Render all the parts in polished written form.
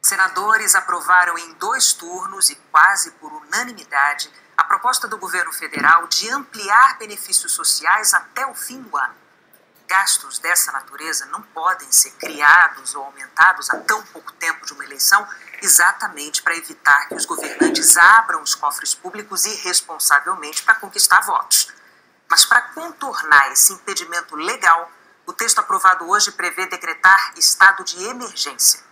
Senadores aprovaram em 2 turnos e quase por unanimidade a proposta do governo federal de ampliar benefícios sociais até o fim do ano. Gastos dessa natureza não podem ser criados ou aumentados há tão pouco tempo de uma eleição, exatamente para evitar que os governantes abram os cofres públicos irresponsavelmente para conquistar votos. Mas para contornar esse impedimento legal, o texto aprovado hoje prevê decretar estado de emergência.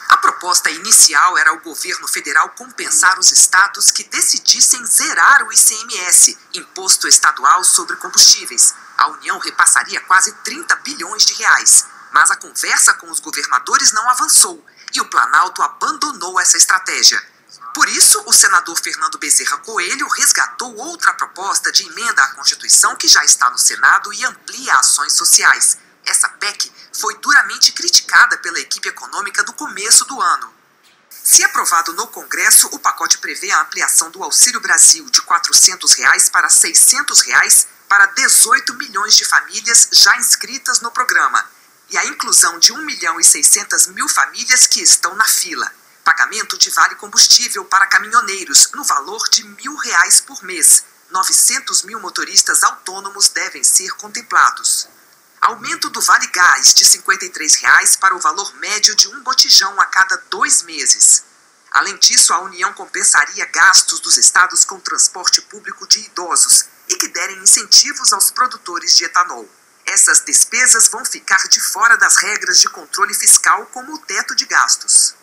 A proposta inicial era o governo federal compensar os estados que decidissem zerar o ICMS, Imposto Estadual sobre Combustíveis. A União repassaria quase 30 bilhões de reais. Mas a conversa com os governadores não avançou e o Planalto abandonou essa estratégia. Por isso, o senador Fernando Bezerra Coelho resgatou outra proposta de emenda à Constituição que já está no Senado e amplia ações sociais. Essa PEC foi duramente criticada pela equipe econômica no começo do ano. Se aprovado no Congresso, o pacote prevê a ampliação do Auxílio Brasil de R$ 400 para R$ 600 para 18 milhões de famílias já inscritas no programa e a inclusão de 1.600.000 famílias que estão na fila. Pagamento de vale combustível para caminhoneiros no valor de R$ 1.000 por mês. 900 mil motoristas autônomos devem ser contemplados. Aumento do Vale Gás de R$ 53 para o valor médio de um botijão a cada 2 meses. Além disso, a União compensaria gastos dos estados com transporte público de idosos e que derem incentivos aos produtores de etanol. Essas despesas vão ficar de fora das regras de controle fiscal, como o teto de gastos.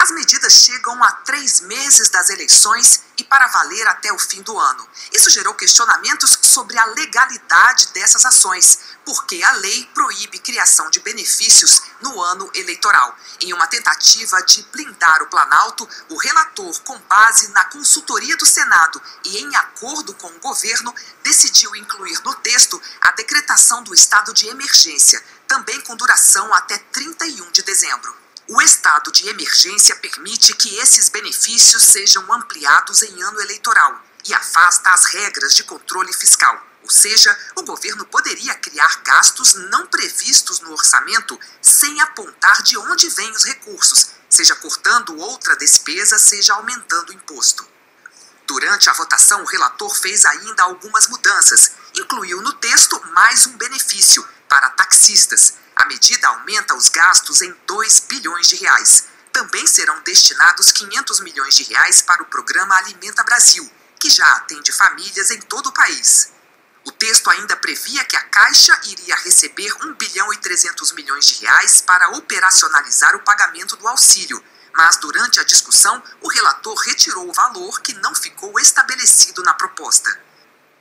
As medidas chegam a 3 meses das eleições e para valer até o fim do ano. Isso gerou questionamentos sobre a legalidade dessas ações, porque a lei proíbe criação de benefícios no ano eleitoral. Em uma tentativa de blindar o Planalto, o relator, com base na consultoria do Senado e em acordo com o governo, decidiu incluir no texto a decretação do estado de emergência, também com duração até 31 de dezembro. O estado de emergência permite que esses benefícios sejam ampliados em ano eleitoral e afasta as regras de controle fiscal. Ou seja, o governo poderia criar gastos não previstos no orçamento sem apontar de onde vêm os recursos, seja cortando outra despesa, seja aumentando o imposto. Durante a votação, o relator fez ainda algumas mudanças. Incluiu no texto mais um benefício para taxistas. A medida aumenta os gastos em 2 bilhões de reais. Também serão destinados 500 milhões de reais para o programa Alimenta Brasil, que já atende famílias em todo o país. O texto ainda previa que a Caixa iria receber 1 bilhão e 300 milhões de reais para operacionalizar o pagamento do auxílio, mas durante a discussão o relator retirou o valor que não ficou estabelecido na proposta.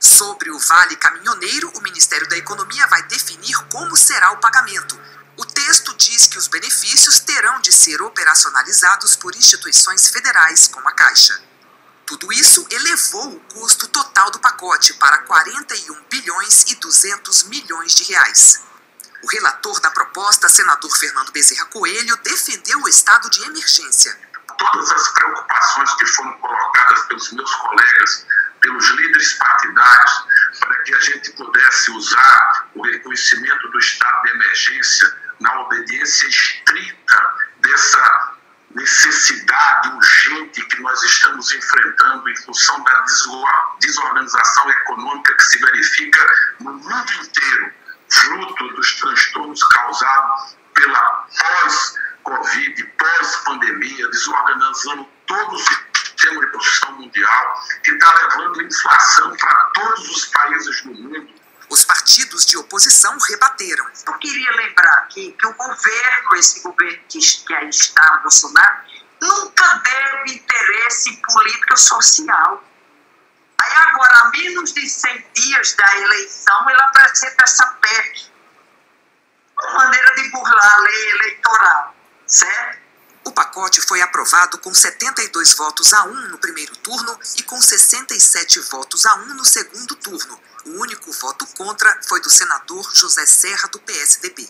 Sobre o Vale Caminhoneiro, o Ministério da Economia vai definir como será o pagamento. O texto diz que os benefícios terão de ser operacionalizados por instituições federais, como a Caixa. Tudo isso elevou o custo total do pacote para 41 bilhões e 200 milhões de reais. O relator da proposta, senador Fernando Bezerra Coelho, defendeu o estado de emergência. Todas as preocupações que foram colocadas pelos meus colegas, pelos líderes partidários, para que a gente pudesse usar o reconhecimento do estado de emergência na obediência estrita dessa necessidade urgente que nós estamos enfrentando em função da desorganização econômica que se verifica no mundo inteiro, fruto dos transtornos causados pela pós-Covid, pós-pandemia, desorganizando todo o sistema de produção mundial, que está levando inflação para todos os países do mundo. Os partidos de oposição rebateram. Eu queria lembrar que o governo, esse governo que aí está, Bolsonaro, nunca deu interesse em política social. Aí agora, a menos de 100 dias da eleição, ele apresenta essa PEC, uma maneira de burlar a lei eleitoral, certo? O pacote foi aprovado com 72 votos a 1 no primeiro turno e com 67 votos a 1 no segundo turno. O único voto contra foi do senador José Serra, do PSDB.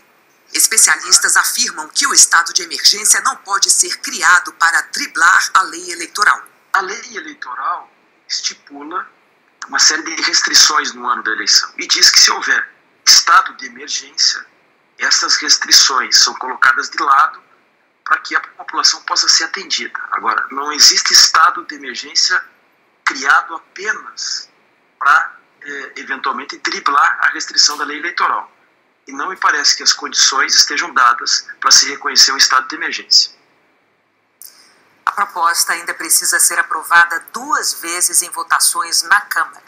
Especialistas afirmam que o estado de emergência não pode ser criado para driblar a lei eleitoral. A lei eleitoral estipula uma série de restrições no ano da eleição e diz que se houver estado de emergência, essas restrições são colocadas de lado para que a população possa ser atendida. Agora, não existe estado de emergência criado apenas para, eventualmente, driblar a restrição da lei eleitoral. E não me parece que as condições estejam dadas para se reconhecer um estado de emergência. A proposta ainda precisa ser aprovada 2 vezes em votações na Câmara.